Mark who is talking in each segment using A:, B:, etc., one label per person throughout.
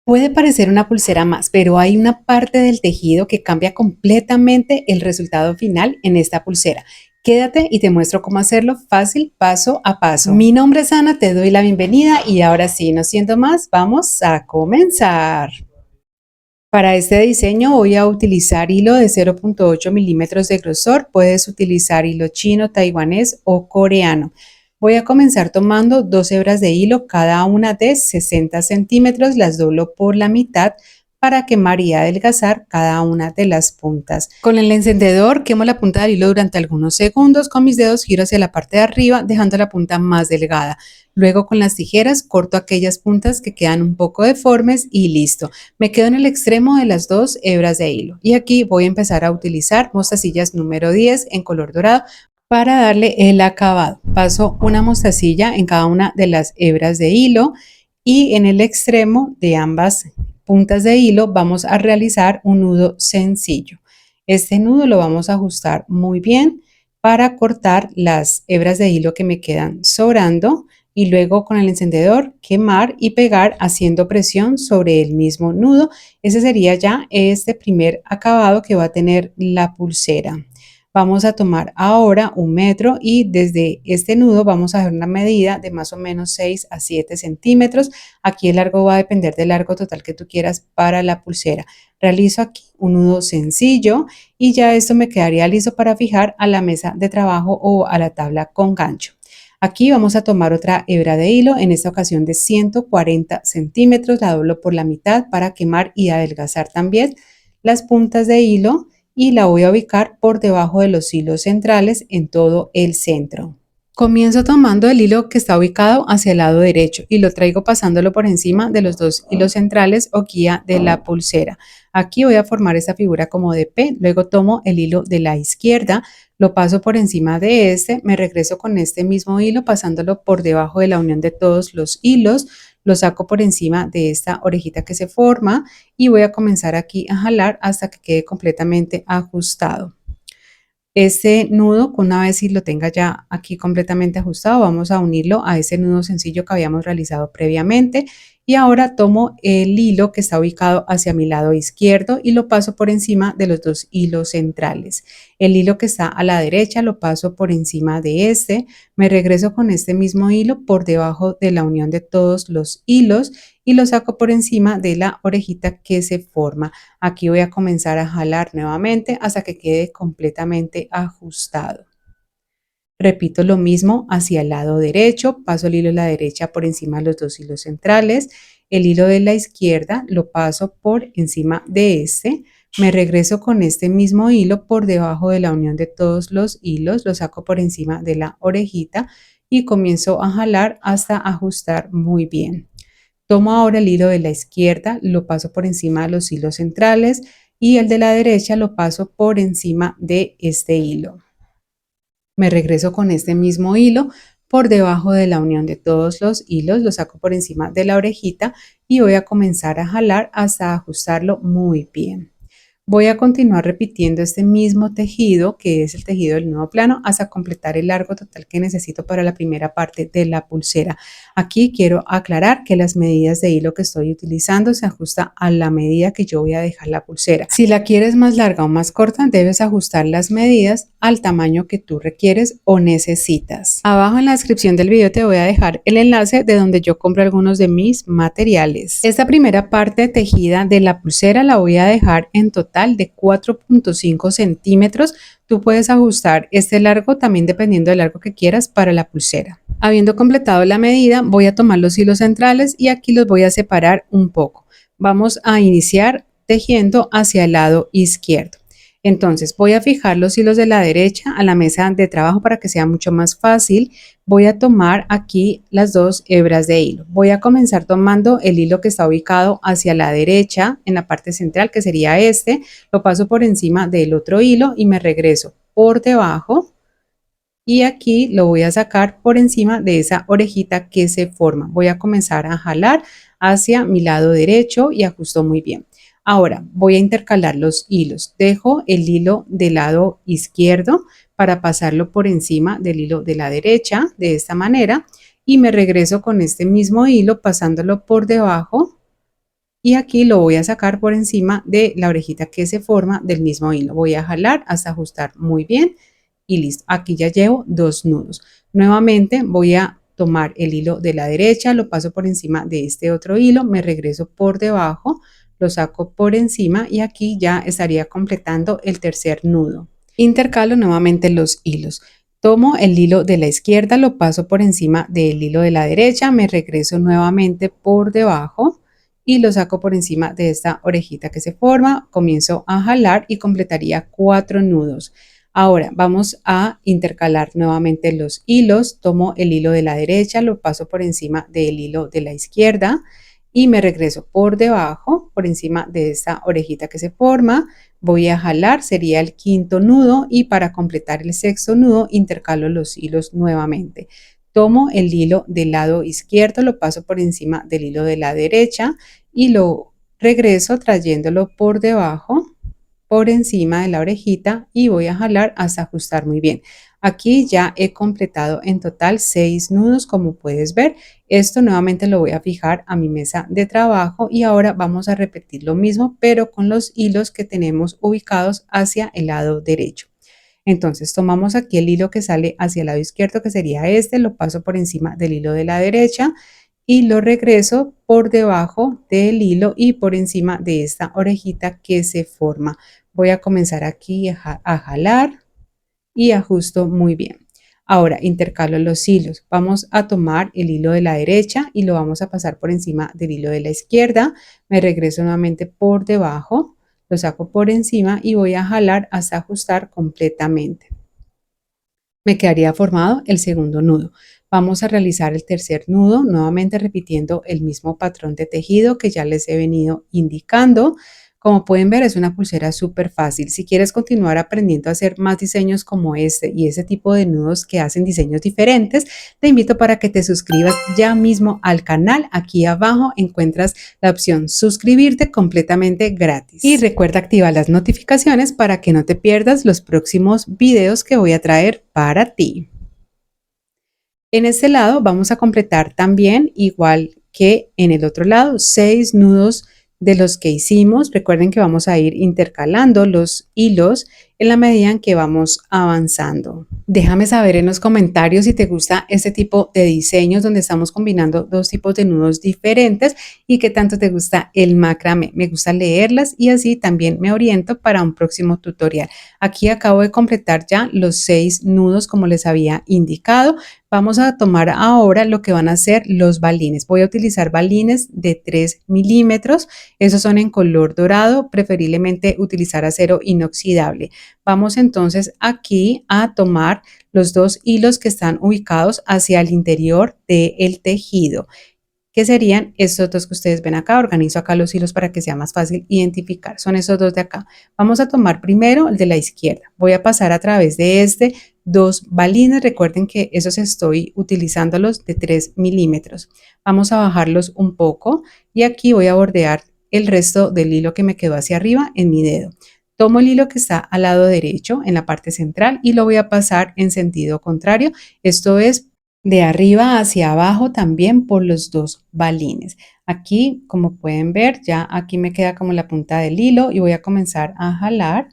A: Puede parecer una pulsera más, pero hay una parte del tejido que cambia completamente el resultado final en esta pulsera. Quédate y te muestro cómo hacerlo fácil, paso a paso. Mi nombre es Ana, te doy la bienvenida y ahora sí, no siendo más, vamos a comenzar. Para este diseño voy a utilizar hilo de 0,8 milímetros de grosor. Puedes utilizar hilo chino, taiwanés o coreano. Voy a comenzar tomando dos hebras de hilo, cada una de 60 centímetros. Las doblo por la mitad para quemar y adelgazar cada una de las puntas. Con el encendedor quemo la punta del hilo durante algunos segundos. Con mis dedos giro hacia la parte de arriba, dejando la punta más delgada. Luego con las tijeras corto aquellas puntas que quedan un poco deformes y listo. Me quedo en el extremo de las dos hebras de hilo y aquí voy a empezar a utilizar mostacillas número 10 en color dorado para darle el acabado. Paso una mostacilla en cada una de las hebras de hilo y en el extremo de ambas puntas de hilo vamos a realizar un nudo sencillo. Este nudo lo vamos a ajustar muy bien para cortar las hebras de hilo que me quedan sobrando y luego con el encendedor quemar y pegar haciendo presión sobre el mismo nudo. Ese sería ya este primer acabado que va a tener la pulsera. Vamos a tomar ahora un metro y desde este nudo vamos a hacer una medida de más o menos 6 a 7 centímetros. Aquí el largo va a depender del largo total que tú quieras para la pulsera. Realizo aquí un nudo sencillo y ya esto me quedaría listo para fijar a la mesa de trabajo o a la tabla con gancho. Aquí vamos a tomar otra hebra de hilo, en esta ocasión de 140 centímetros, la doblo por la mitad para quemar y adelgazar también las puntas de hilo y la voy a ubicar por debajo de los hilos centrales en todo el centro. Comienzo tomando el hilo que está ubicado hacia el lado derecho y lo traigo pasándolo por encima de los dos hilos centrales o guía de la pulsera. Aquí voy a formar esta figura como de P, luego tomo el hilo de la izquierda, lo paso por encima de este, me regreso con este mismo hilo pasándolo por debajo de la unión de todos los hilos, lo saco por encima de esta orejita que se forma y voy a comenzar aquí a jalar hasta que quede completamente ajustado. Ese nudo, una vez si lo tenga ya aquí completamente ajustado, vamos a unirlo a ese nudo sencillo que habíamos realizado previamente. Y ahora tomo el hilo que está ubicado hacia mi lado izquierdo y lo paso por encima de los dos hilos centrales. El hilo que está a la derecha lo paso por encima de este. Me regreso con este mismo hilo por debajo de la unión de todos los hilos y lo saco por encima de la orejita que se forma. Aquí voy a comenzar a jalar nuevamente hasta que quede completamente ajustado. Repito lo mismo hacia el lado derecho, paso el hilo de la derecha por encima de los dos hilos centrales, el hilo de la izquierda lo paso por encima de este, me regreso con este mismo hilo por debajo de la unión de todos los hilos, lo saco por encima de la orejita y comienzo a jalar hasta ajustar muy bien. Tomo ahora el hilo de la izquierda, lo paso por encima de los hilos centrales y el de la derecha lo paso por encima de este hilo. Me regreso con este mismo hilo por debajo de la unión de todos los hilos, lo saco por encima de la orejita y voy a comenzar a jalar hasta ajustarlo muy bien. Voy a continuar repitiendo este mismo tejido, que es el tejido del nudo plano, hasta completar el largo total que necesito para la primera parte de la pulsera. Aquí quiero aclarar que las medidas de hilo que estoy utilizando se ajusta a la medida que yo voy a dejar la pulsera. Si la quieres más larga o más corta, debes ajustar las medidas al tamaño que tú requieres o necesitas. Abajo en la descripción del video te voy a dejar el enlace de donde yo compro algunos de mis materiales. Esta primera parte tejida de la pulsera la voy a dejar en total de 4,5 centímetros. Tú puedes ajustar este largo también dependiendo del largo que quieras para la pulsera. Habiendo completado la medida, voy a tomar los hilos centrales y aquí los voy a separar un poco. Vamos a iniciar tejiendo hacia el lado izquierdo. Entonces voy a fijar los hilos de la derecha a la mesa de trabajo para que sea mucho más fácil. Voy a tomar aquí las dos hebras de hilo. Voy a comenzar tomando el hilo que está ubicado hacia la derecha en la parte central, que sería este. Lo paso por encima del otro hilo y me regreso por debajo. Y aquí lo voy a sacar por encima de esa orejita que se forma. Voy a comenzar a jalar hacia mi lado derecho y ajusto muy bien. Ahora voy a intercalar los hilos. Dejo el hilo del lado izquierdo para pasarlo por encima del hilo de la derecha de esta manera y me regreso con este mismo hilo pasándolo por debajo y aquí lo voy a sacar por encima de la orejita que se forma del mismo hilo. Voy a jalar hasta ajustar muy bien y listo. Aquí ya llevo 2 nudos. Nuevamente voy a tomar el hilo de la derecha, lo paso por encima de este otro hilo, me regreso por debajo, lo saco por encima y aquí ya estaría completando el tercer nudo. Intercalo nuevamente los hilos. Tomo el hilo de la izquierda, lo paso por encima del hilo de la derecha, me regreso nuevamente por debajo y lo saco por encima de esta orejita que se forma. Comienzo a jalar y completaría 4 nudos. Ahora vamos a intercalar nuevamente los hilos. Tomo el hilo de la derecha, lo paso por encima del hilo de la izquierda y me regreso por debajo, por encima de esta orejita que se forma. Voy a jalar, sería el quinto nudo y para completar el sexto nudo intercalo los hilos nuevamente. Tomo el hilo del lado izquierdo, lo paso por encima del hilo de la derecha y lo regreso trayéndolo por debajo, por encima de la orejita y voy a jalar hasta ajustar muy bien. Aquí ya he completado en total 6 nudos, como puedes ver. Esto nuevamente lo voy a fijar a mi mesa de trabajo y ahora vamos a repetir lo mismo, pero con los hilos que tenemos ubicados hacia el lado derecho. Entonces tomamos aquí el hilo que sale hacia el lado izquierdo, que sería este, lo paso por encima del hilo de la derecha y lo regreso por debajo del hilo y por encima de esta orejita que se forma. Voy a comenzar aquí a jalar y ajusto muy bien. Ahora intercalo los hilos. Vamos a tomar el hilo de la derecha y lo vamos a pasar por encima del hilo de la izquierda. Me regreso nuevamente por debajo, lo saco por encima y voy a jalar hasta ajustar completamente. Me quedaría formado el segundo nudo. Vamos a realizar el tercer nudo, nuevamente repitiendo el mismo patrón de tejido que ya les he venido indicando. Como pueden ver, es una pulsera súper fácil. Si quieres continuar aprendiendo a hacer más diseños como este y ese tipo de nudos que hacen diseños diferentes, te invito para que te suscribas ya mismo al canal. Aquí abajo encuentras la opción suscribirte completamente gratis. Y recuerda activar las notificaciones para que no te pierdas los próximos videos que voy a traer para ti. En este lado vamos a completar también, igual que en el otro lado, 6 nudos de los que hicimos. Recuerden que vamos a ir intercalando los hilos en la medida en que vamos avanzando. Déjame saber en los comentarios si te gusta este tipo de diseños donde estamos combinando dos tipos de nudos diferentes y qué tanto te gusta el macramé. Me gusta leerlas y así también me oriento para un próximo tutorial. Aquí acabo de completar ya los 6 nudos como les había indicado. Vamos a tomar ahora lo que van a ser los balines. Voy a utilizar balines de 3 milímetros. Esos son en color dorado, preferiblemente utilizar acero inoxidable. Vamos entonces aquí a tomar los dos hilos que están ubicados hacia el interior del tejido, que serían estos dos que ustedes ven acá. Organizo acá los hilos para que sea más fácil identificar. Son estos dos de acá. Vamos a tomar primero el de la izquierda. Voy a pasar a través de este 2 balines. Recuerden que esos estoy utilizándolos de 3 milímetros. Vamos a bajarlos un poco y aquí voy a bordear el resto del hilo que me quedó hacia arriba en mi dedo. Tomo el hilo que está al lado derecho en la parte central y lo voy a pasar en sentido contrario. Esto es de arriba hacia abajo también por los 2 balines. Aquí, como pueden ver, ya aquí me queda como la punta del hilo y voy a comenzar a jalar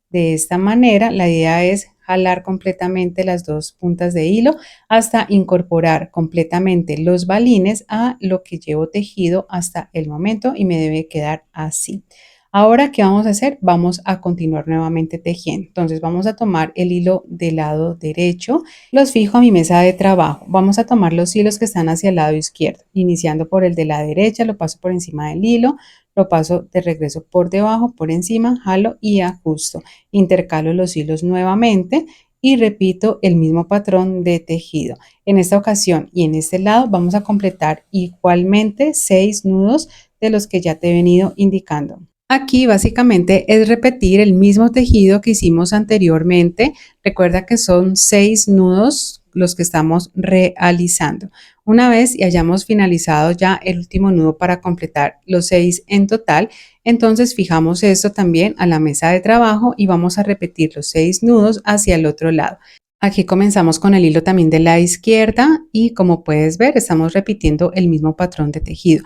A: de esta manera. La idea es jalar completamente las 2 puntas de hilo hasta incorporar completamente los balines a lo que llevo tejido hasta el momento y me debe quedar así. Ahora, ¿qué vamos a hacer? Vamos a continuar nuevamente tejiendo. Entonces vamos a tomar el hilo del lado derecho, los fijo a mi mesa de trabajo. Vamos a tomar los hilos que están hacia el lado izquierdo, iniciando por el de la derecha, lo paso por encima del hilo, lo paso de regreso por debajo, por encima, jalo y ajusto. Intercalo los hilos nuevamente y repito el mismo patrón de tejido. En esta ocasión y en este lado vamos a completar igualmente 6 nudos de los que ya te he venido indicando. Aquí básicamente es repetir el mismo tejido que hicimos anteriormente. Recuerda que son 6 nudos los que estamos realizando. Una vez y hayamos finalizado ya el último nudo para completar los 6 en total, entonces fijamos esto también a la mesa de trabajo y vamos a repetir los 6 nudos hacia el otro lado. Aquí comenzamos con el hilo también de la izquierda y como puedes ver estamos repitiendo el mismo patrón de tejido.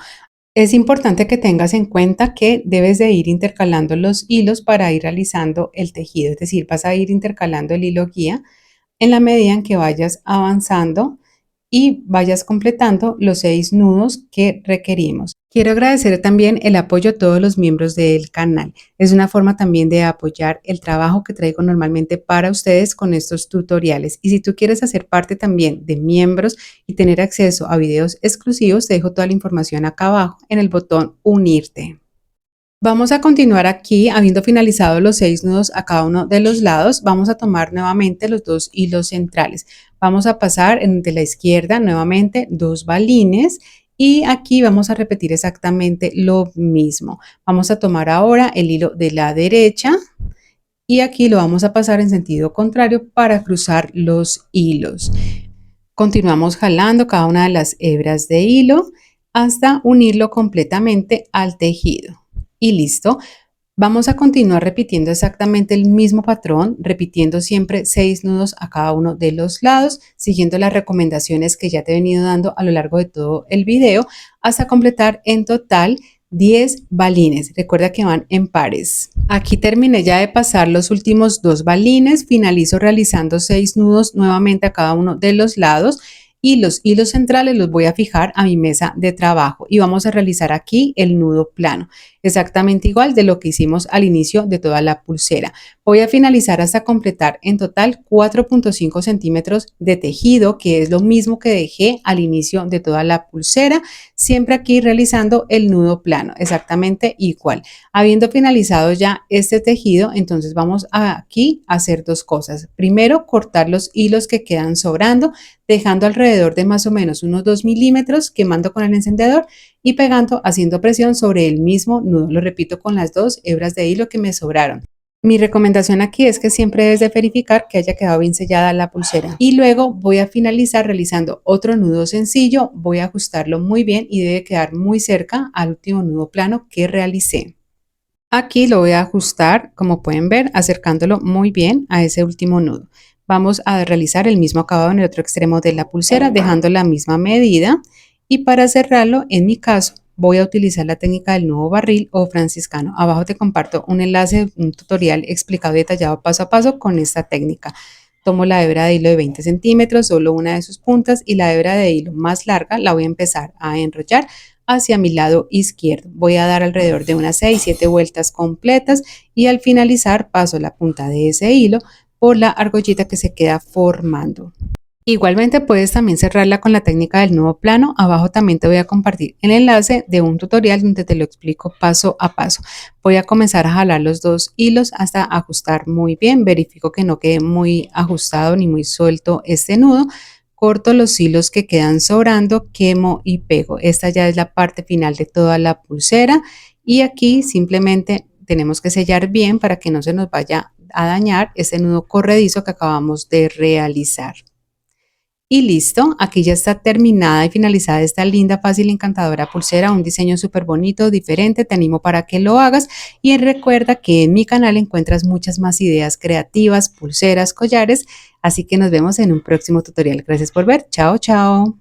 A: Es importante que tengas en cuenta que debes de ir intercalando los hilos para ir realizando el tejido, es decir, vas a ir intercalando el hilo guía en la medida en que vayas avanzando y vayas completando los 6 nudos que requerimos. Quiero agradecer también el apoyo a todos los miembros del canal. Es una forma también de apoyar el trabajo que traigo normalmente para ustedes con estos tutoriales. Y si tú quieres hacer parte también de miembros y tener acceso a videos exclusivos, te dejo toda la información acá abajo en el botón unirte. Vamos a continuar aquí, habiendo finalizado los 6 nudos a cada uno de los lados, vamos a tomar nuevamente los 2 hilos centrales. Vamos a pasar de la izquierda nuevamente 2 balines y aquí vamos a repetir exactamente lo mismo. Vamos a tomar ahora el hilo de la derecha y aquí lo vamos a pasar en sentido contrario para cruzar los hilos. Continuamos jalando cada una de las hebras de hilo hasta unirlo completamente al tejido. Y listo. Vamos a continuar repitiendo exactamente el mismo patrón, repitiendo siempre 6 nudos a cada uno de los lados, siguiendo las recomendaciones que ya te he venido dando a lo largo de todo el video, hasta completar en total 10 balines. Recuerda que van en pares. Aquí terminé ya de pasar los últimos 2 balines, finalizo realizando 6 nudos nuevamente a cada uno de los lados y los hilos centrales los voy a fijar a mi mesa de trabajo y vamos a realizar aquí el nudo plano, exactamente igual de lo que hicimos al inicio de toda la pulsera. Voy a finalizar hasta completar en total 4.5 centímetros de tejido, que es lo mismo que dejé al inicio de toda la pulsera, siempre aquí realizando el nudo plano, exactamente igual. Habiendo finalizado ya este tejido, entonces vamos aquí a hacer dos cosas. Primero, cortar los hilos que quedan sobrando, dejando alrededor de más o menos unos 2 milímetros, quemando con el encendedor y pegando, haciendo presión sobre el mismo nudo. Lo repito con las 2 hebras de hilo que me sobraron. Mi recomendación aquí es que siempre debes de verificar que haya quedado bien sellada la pulsera. Y luego voy a finalizar realizando otro nudo sencillo, voy a ajustarlo muy bien y debe quedar muy cerca al último nudo plano que realicé. Aquí lo voy a ajustar, como pueden ver, acercándolo muy bien a ese último nudo. Vamos a realizar el mismo acabado en el otro extremo de la pulsera, dejando la misma medida. Y para cerrarlo, en mi caso, voy a utilizar la técnica del nudo barril o franciscano. Abajo te comparto un enlace, un tutorial explicado y detallado paso a paso con esta técnica. Tomo la hebra de hilo de 20 centímetros, solo una de sus puntas, y la hebra de hilo más larga la voy a empezar a enrollar hacia mi lado izquierdo. Voy a dar alrededor de unas 6-7 vueltas completas y al finalizar paso la punta de ese hilo por la argollita que se queda formando. Igualmente puedes también cerrarla con la técnica del nudo plano. Abajo también te voy a compartir el enlace de un tutorial donde te lo explico paso a paso. Voy a comenzar a jalar los 2 hilos hasta ajustar muy bien. Verifico que no quede muy ajustado ni muy suelto este nudo. Corto los hilos que quedan sobrando, quemo y pego. Esta ya es la parte final de toda la pulsera y aquí simplemente tenemos que sellar bien para que no se nos vaya a dañar ese nudo corredizo que acabamos de realizar. Y listo, aquí ya está terminada y finalizada esta linda, fácil y encantadora pulsera, un diseño súper bonito, diferente, te animo para que lo hagas y recuerda que en mi canal encuentras muchas más ideas creativas, pulseras, collares, así que nos vemos en un próximo tutorial. Gracias por ver, chao, chao.